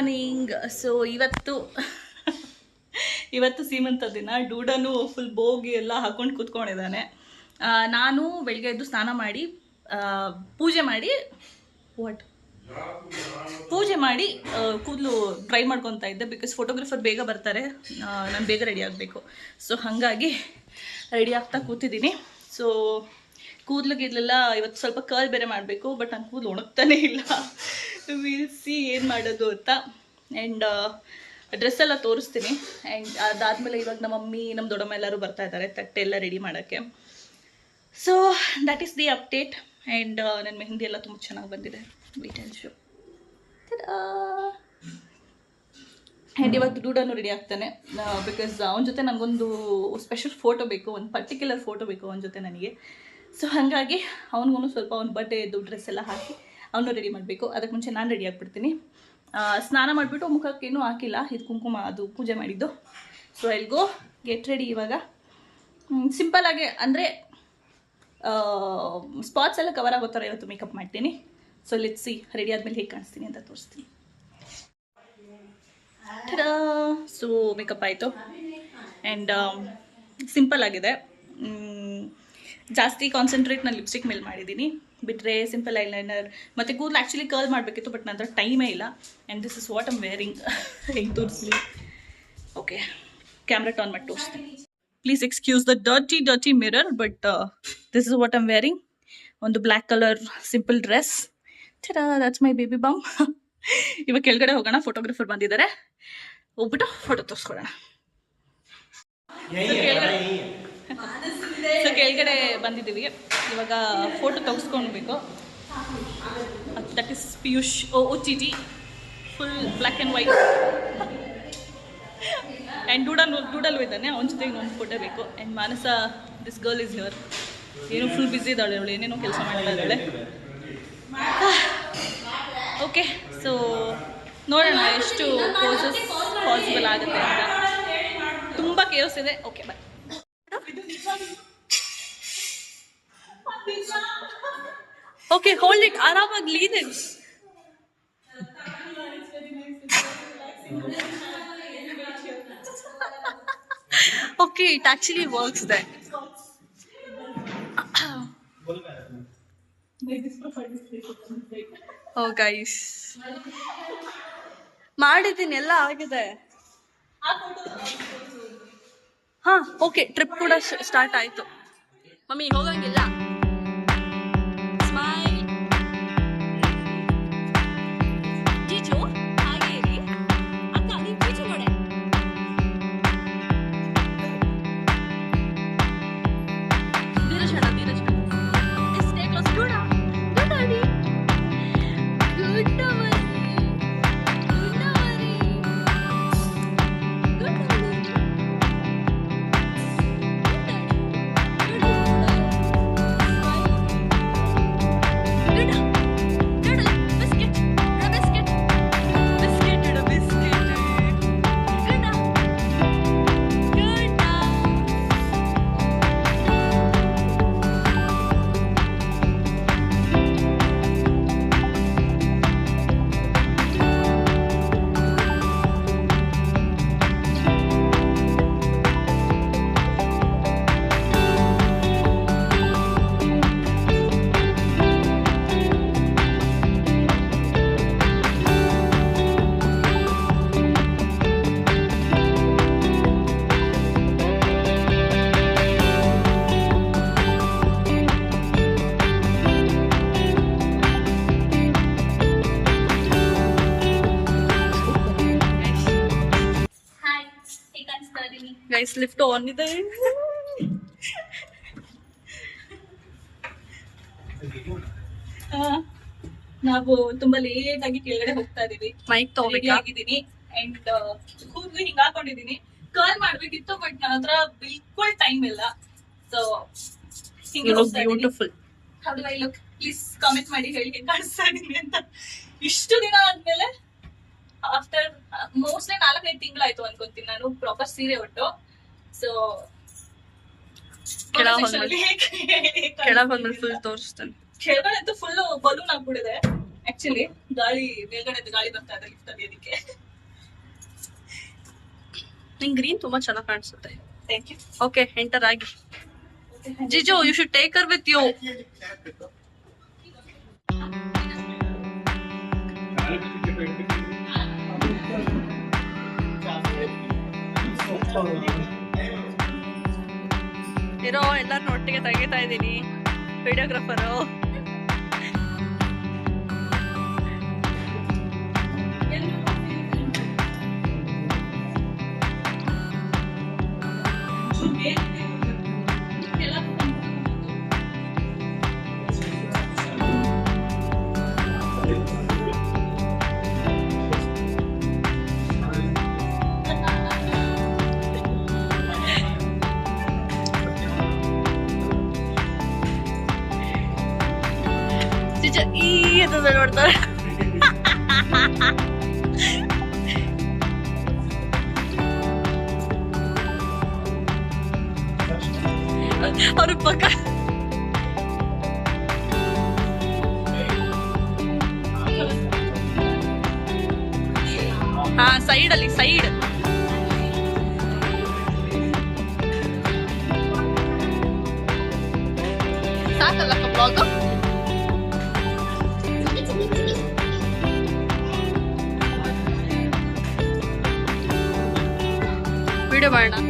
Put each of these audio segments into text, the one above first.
Morning. So ಇವತ್ತು ಸೀಮಂತ ದಿನ. ಡೂಡನು full bogie ಎಲ್ಲ ಹಾಕೊಂಡು ಕೂತ್ಕೊಂಡಿದ್ದಾನೆ. ನಾನು ಬೆಳಿಗ್ಗೆ ಎದ್ದು ಸ್ನಾನ ಮಾಡಿ ಪೂಜೆ ಮಾಡಿ ಕೂದಲು ಡ್ರೈ ಮಾಡ್ಕೊತಾ ಇದ್ದೆ. ಬಿಕಾಸ್ ಫೋಟೋಗ್ರಾಫರ್ ಬೇಗ ಬರ್ತಾರೆ, ನಾನು ಬೇಗ ರೆಡಿ ಆಗಬೇಕು. ಸೊ ಹಾಗಾಗಿ ರೆಡಿ ಆಗ್ತಾ ಕೂತಿದ್ದೀನಿ. ಸೊ ಕೂದಲಿಗೆಲ್ಲ ಇವತ್ತು ಸ್ವಲ್ಪ ಕರ್ಲ್ ಬೇರೆ ಮಾಡಬೇಕು. ಬಟ್ ನಾನು ಕೂದಲು ಒಣಗ್ತಾನೆ ಇಲ್ಲ. ವಿಲ್ ಸಿ ಏನು ಮಾಡೋದು ಅಂತ. ಆ್ಯಂಡ್ ಡ್ರೆಸ್ ಎಲ್ಲ ತೋರಿಸ್ತೀನಿ. ಆ್ಯಂಡ್ ಅದಾದಮೇಲೆ ಇವಾಗ ನಮ್ಮ ಮಮ್ಮಿ ನಮ್ಮ ದೊಡ್ಡಮ್ಮ ಎಲ್ಲರೂ ಬರ್ತಾ ಇದ್ದಾರೆ ತಟ್ಟೆ ಎಲ್ಲ ರೆಡಿ ಮಾಡೋಕ್ಕೆ. So that is the update. And ನನ್ನ ಮೆಹಂದಿ ಎಲ್ಲ ತುಂಬ ಚೆನ್ನಾಗಿ ಬಂದಿದೆ. Detail show. ಆ್ಯಂಡ್ ಇವತ್ತು ಡೂಡನ್ನು ರೆಡಿ ಆಗ್ತಾನೆ. ಬಿಕಾಸ್ ಅವನ ಜೊತೆ ನನಗೊಂದು ಸ್ಪೆಷಲ್ ಫೋಟೋ ಬೇಕು, ಒಂದು ಪರ್ಟಿಕ್ಯುಲರ್ ಫೋಟೋ ಬೇಕು ಅವನ ಜೊತೆ ನನಗೆ. ಸೊ ಹಾಗಾಗಿ ಅವ್ನಿಗೂ ಸ್ವಲ್ಪ ಅವ್ನ ಬಟ್ಟೆದು ಡ್ರೆಸ್ ಎಲ್ಲ ಹಾಕಿ ಅವನು ರೆಡಿ ಮಾಡಬೇಕು. ಅದಕ್ಕೆ ಮುಂಚೆ ನಾನು ರೆಡಿ ಆಗಿಬಿಡ್ತೀನಿ. ಸ್ನಾನ ಮಾಡಿಬಿಟ್ಟು ಮುಖಕ್ಕೇನು ಹಾಕಿಲ್ಲ, ಇದು ಕುಂಕುಮ ಅದು ಪೂಜೆ ಮಾಡಿದ್ದು. So I'll go get ready. ಇವಾಗ ಸಿಂಪಲ್ಲಾಗಿ ಅಂದರೆ ಸ್ಪಾಟ್ಸ್ ಎಲ್ಲ ಕವರ್ ಆಗೋ ಥರ ಇವತ್ತು ಮೇಕಪ್ ಮಾಡ್ತೀನಿ. ಸೊ ಲೆಟ್ಸ್ ಸಿ ರೆಡಿ ಆದಮೇಲೆ ಹೇಗೆ ಕಾಣಿಸ್ತೀನಿ ಅಂತ ತೋರಿಸ್ತೀನಿ. ಸೊ ಮೇಕಪ್ ಆಯಿತು. ಆ್ಯಂಡ್ ಸಿಂಪಲ್ ಆಗಿದೆ. ಜಾಸ್ತಿ ಕಾನ್ಸಂಟ್ರೇಟ್ ನಾನು ಲಿಪ್ಸ್ಟಿಕ್ ಮೇಲೆ ಮಾಡಿದ್ದೀನಿ. ಬಿಟ್ಟರೆ ಸಿಂಪಲ್ ಐಲೈನರ್ ಮತ್ತು ಕೂದಲು ಆ್ಯಕ್ಚುಲಿ ಕರ್ಲ್ ಮಾಡಬೇಕಿತ್ತು, ಬಟ್ ನಂತರ ಟೈಮೇ ಇಲ್ಲ. And this is what I'm wearing. ಹೆಂಗೆ ತೋರಿಸ್ಲಿ? ಓಕೆ, ಕ್ಯಾಮ್ರಾ ಟರ್ನ್ ಮಾಡಿ ತೋರಿಸ್ತೀನಿ. Please excuse the dirty mirror, but this is what I'm wearing. ಒಂದು black colour simple dress. That's my baby balm. ಇವಾಗ ಕೆಳಗಡೆ ಹೋಗೋಣ, ಫೋಟೋಗ್ರಾಫರ್ ಬಂದಿದ್ದಾರೆ, ಹೋಗ್ಬಿಟ್ಟು ಫೋಟೋ ತೋರಿಸ್ಕೊಳ್ಳೋಣ. ಸೊ ಕೆಳಗಡೆ ಬಂದಿದ್ದೀವಿ, ಇವಾಗ ಫೋಟೋ ತೆಗೆಸ್ಕೊಳ್ಬೇಕು. That is Piyush OTT, full black and white. And ಡೂಡಲ್ಲೂ ಇದ್ದಾನೆ, ಅವನ ಜೊತೆಗೆ ಒಂದು ಫೋಟೋ ಬೇಕು. And Manasa, this girl is here. ಏನೋ ಫುಲ್ ಬ್ಯುಸಿ ಇದ್ದಾಳೆ ಅವಳು, ಏನೇನೋ ಕೆಲಸ ಮಾಡ್ತಾ ಇದ್ದಾಳೆ. ಓಕೆ, ಸೊ ನೋಡೋಣ ಎಷ್ಟು ಪೋಸಸ್ ಪಾಸಿಬಲ್ ಆಗುತ್ತೆ ಅಂತ. ತುಂಬ ಕೇರ್ಸ್ ಇದೆ. Okay, bye. Okay, hold it, ಆರಾಮಾಗಿ lean it. Okay, it actually works that. Oh guys, ಮಾಡಿದ್ದೀನಿ, ಎಲ್ಲ ಆಗಿದೆ. ಹಾ, ಓಕೆ, ಟ್ರಿಪ್ ಕೂಡ ಸ್ಟಾರ್ಟ್ ಆಯ್ತು. ಮಮ್ಮಿ ಹೋಗಂಗಿಲ್ಲ. ಸ್ಮೈಲ್. ಜೀಜು ಹಾಗೆ ಇರಿ. ಅಕ್ಕ ನೀವು ಜೀಜು ನೋಡೆ. ಧೀರಜ್ ಅಣ್ಣ. Stay close. ಡೂಡ ಅಡಿ. ಗುಡ್ ಗೈಸ್, ಲಿಫ್ಟ್ ಆನ್ ಇದೆ. ನಾವು ತುಂಬಾ ಲೇಟ್ ಆಗಿ ಕೆಳಗಡೆ ಹೋಗ್ತಾ ಇದೀವಿ. ಮೈಕ್ ತಗೋಬೇಕಾಗಿದ್ದೀನಿ. ಅಂಡ್ ಕೂದಲು ಹಿಂಗ ಹಾಕೊಂಡಿದೀನಿ. ಕರ್ಲ್ ಮಾಡ್ಬೇಕಿತ್ತು, ಬಟ್ ನನ್ನ ಹತ್ರ ಬಿಲ್ಕುಲ್ ಟೈಮ್ ಇಲ್ಲ. So beautiful. How do I look? Please comment ಮಾಡಿ ಹೇಳಿ ಹೇಗೆ ಕಾಣಿಸ್ತಾ ಇದೀನಿ ಅಂತ. ಇಷ್ಟು ದಿನ ಆದ್ಮೇಲೆ, ಆಫ್ಟರ್ ಮೋಸ್ಟ್ಲಿ 4-5 ತಿಂಗಳಾಯ್ತು ಅನ್ಕೊಂತೀನಿ ನಾನು ಪ್ರಾಪರ್ ಸೀರೆ ಉಟ್ಟು. ಸೊ ಕೆಳಗಡೆ ಫುಲ್ ತೋರಿಸ್ತೇನೆ. ಕೆಳಗಡೆ ಅಂತೂ ಫುಲ್ ಬಲೂನ್ ಆಗ್ಬಿಡಿದೆ. ಆಕ್ಚುಲಿ ಗಾಳಿ ಮೇಲ್ಗಡೆ ಗಾಳಿ ಬರ್ತಾ ಇದೆ ಲಿಫ್ಟ್ ಅಲ್ಲಿ ಅದಕ್ಕೆ. ನಿಂಗೆ ಗ್ರೀನ್ ತುಂಬಾ ಚೆನ್ನಾಗಿ ಕಾಣಿಸುತ್ತೆ. Thank you. ಓಕೆ ಎಂಟರ್ ಆಗಿ. ಜಿಜು you should take her with you. ಇರೋ ಎಲ್ಲಾರನ್ನ ಒಟ್ಟಿಗೆ ತೆಗಿತಾ ಇದ್ದೀನಿ, ವಿಡಿಯೋಗ್ರಾಫರು. ಈ ನೋಡ್ತಾರೆ ಅವ್ರ ಪಕ್ಕ. ಹಾ ಸೈಡ್ ಅಲ್ಲಿ ಸೈಡ್. ಸಾಕಲ್ಲ ಬ್ಲಾಗ್. ವಿಡಿಯೋ ಮಾಡೋಣ.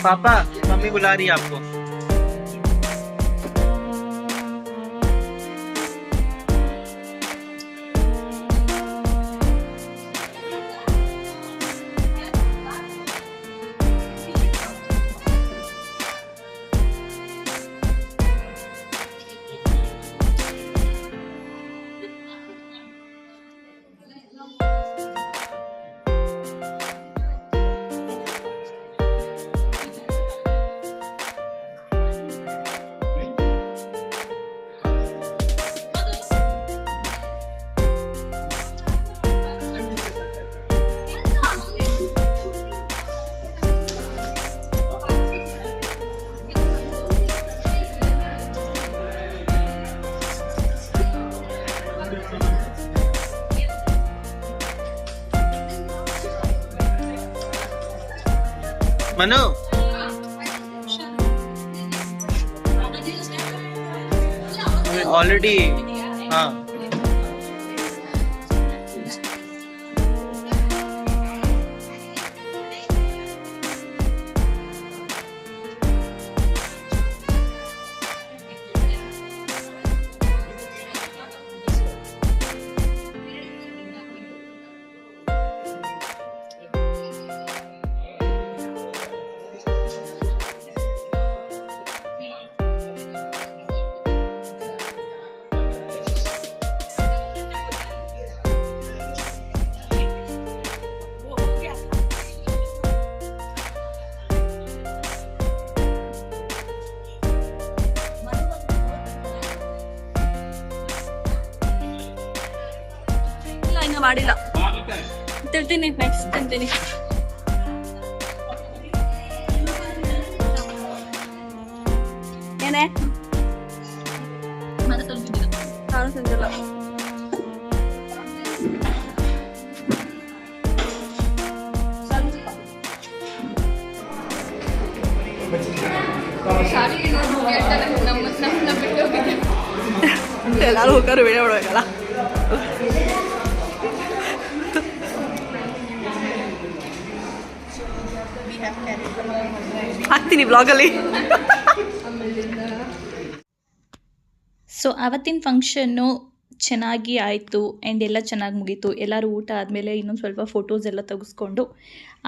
पापा मम्मी बुला रही है आपको। मनु ऑलरेडी हाँ ಮಾಡಿಲ್ಲ. ತಿಂತೀನಿ, ನೆಕ್ಸ್ಟ್ ತಿಂತೀನಿ. ಏನೇ ನಾನು ತಿಂದಿಲ್ಲ. ಎಲ್ಲರೂ ಹೋಗಾರು ವಿಡಿಯೋ ಮಾಡೋಲ್ಲ. ಹಾಕ್ತೀನಿ ಬ್ಲಾಗಲ್ಲಿ. ಸೊ ಆವತ್ತಿನ ಫಂಕ್ಷನ್ನು ಚೆನ್ನಾಗಿ ಆಯಿತು ಆ್ಯಂಡ್ ಎಲ್ಲ ಚೆನ್ನಾಗಿ ಮುಗೀತು. ಎಲ್ಲರೂ ಊಟ ಆದಮೇಲೆ ಇನ್ನೊಂದು ಸ್ವಲ್ಪ ಫೋಟೋಸ್ ಎಲ್ಲ ತೆಗೆಸ್ಕೊಂಡು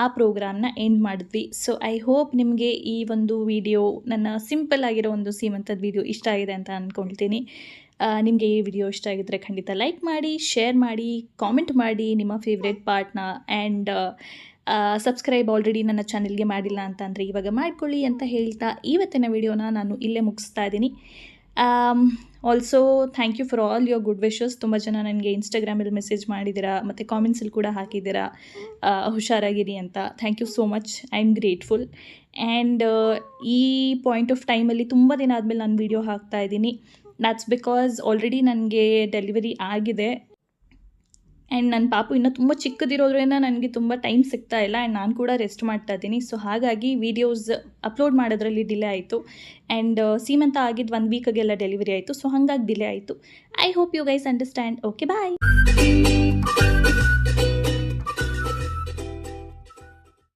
ಆ ಪ್ರೋಗ್ರಾಮ್ನ ಎಂಡ್ ಮಾಡಿದ್ವಿ. ಸೊ ಐ ಹೋಪ್ ನಿಮಗೆ ಈ ಒಂದು ವಿಡಿಯೋ, ನನ್ನ ಸಿಂಪಲ್ ಆಗಿರೋ ಒಂದು ಸೀಮಂತದ ವಿಡಿಯೋ ಇಷ್ಟ ಆಗಿದೆ ಅಂತ ಅಂದ್ಕೊಳ್ತೀನಿ. ನಿಮಗೆ ಈ ವಿಡಿಯೋ ಇಷ್ಟ ಆಗಿದ್ದರೆ ಖಂಡಿತ ಲೈಕ್ ಮಾಡಿ, ಶೇರ್ ಮಾಡಿ, ಕಾಮೆಂಟ್ ಮಾಡಿ ನಿಮ್ಮ ಫೇವ್ರೆಟ್ ಪಾರ್ಟ್ನ. ಆ್ಯಂಡ್ ಸಬ್ಸ್ಕ್ರೈಬ್ ಆಲ್ರೆಡಿ ನನ್ನ ಚಾನೆಲ್ಗೆ ಮಾಡಿಲ್ಲ ಅಂತಂದರೆ ಇವಾಗ ಮಾಡ್ಕೊಳ್ಳಿ ಅಂತ ಹೇಳ್ತಾ ಇವತ್ತಿನ ವಿಡಿಯೋನ ನಾನು ಇಲ್ಲೇ ಮುಗಿಸ್ತಾ ಇದ್ದೀನಿ. Also thank you for all your good wishes. ತುಂಬ ಜನ ನನಗೆ ಇನ್ಸ್ಟಾಗ್ರಾಮಲ್ಲಿ ಮೆಸೇಜ್ ಮಾಡಿದ್ದೀರಾ ಮತ್ತು ಕಾಮೆಂಟ್ಸಲ್ಲಿ ಕೂಡ ಹಾಕಿದ್ದೀರಾ ಹುಷಾರಾಗಿರಿ ಅಂತ. Thank you so much, I am grateful. And ಈ ಪಾಯಿಂಟ್ ಆಫ್ ಟೈಮಲ್ಲಿ ತುಂಬ ದಿನ ಆದಮೇಲೆ ನಾನು ವೀಡಿಯೋ ಹಾಕ್ತಾ ಇದ್ದೀನಿ. ದ್ಯಾಟ್ಸ್ ಬಿಕಾಸ್ ಆಲ್ರೆಡಿ ನನಗೆ ಡೆಲಿವರಿ ಆಗಿದೆ ಆ್ಯಂಡ್ ನನ್ನ ಪಾಪು ಇನ್ನೂ ತುಂಬ ಚಿಕ್ಕದಿರೋದ್ರಿಂದ ನನಗೆ ತುಂಬ ಟೈಮ್ ಸಿಗ್ತಾ ಇಲ್ಲ ಆ್ಯಂಡ್ ನಾನು ಕೂಡ ರೆಸ್ಟ್ ಮಾಡ್ತಾ ಇದ್ದೀನಿ. ಸೊ ಹಾಗಾಗಿ ವೀಡಿಯೋಸ್ ಅಪ್ಲೋಡ್ ಮಾಡೋದ್ರಲ್ಲಿ ಡಿಲೇ ಆಯಿತು. ಆ್ಯಂಡ್ ಸೀಮಂತ ಆಗಿದ್ದು 1 ವೀಕ್ಗೆಲ್ಲ ಡೆಲಿವರಿ ಆಯಿತು. ಸೊ ಹಾಗಾಗಿ ಡಿಲೇ ಆಯಿತು. I hope you guys understand. Okay bye.